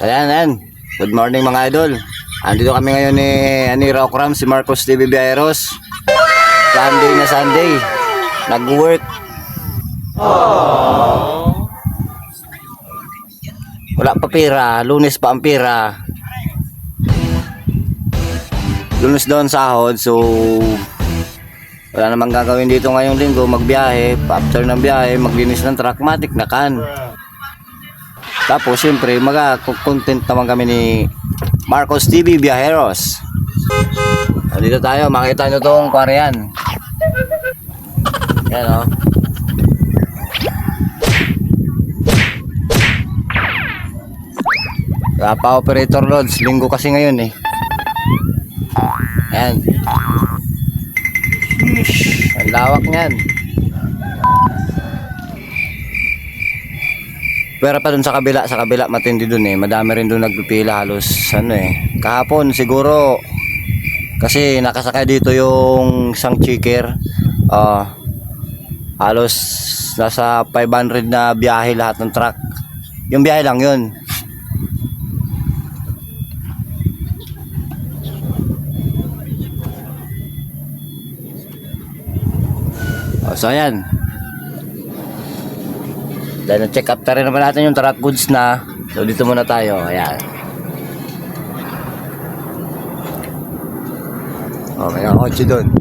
So yan. Good morning mga idol. Andito kami ngayon ni Rockram, si Marcos TV Viajeros. Sunday na Sunday. Nag-work. Wala pa pira. Lunes pa ang pira. Lunes doon sahod. So wala namang gagawin dito ngayong linggo. Magbiyahe. After ng biyahe, maglinis ng truck. Matik na kan. Tapos siyempre mag-content naman kami ni Marcos TV Viajeros. Dito tayo, makita nyo itong kwarian. Yan o. Rapa operator loads, linggo kasi ngayon eh. Yan. Ang lawak niyan. Pero pa dun sa kabila matindi dun eh. Madami rin dun nagpipila halos ano eh. Kahapon siguro kasi nakasakay dito yung isang checker. Halos nasa 500 na biyahe lahat ng truck. Yung biyahe lang yun. So ayan. Dahil na-check up na rin naman natin yung truck goods na. So dito muna tayo. Ayan. May kotse doon.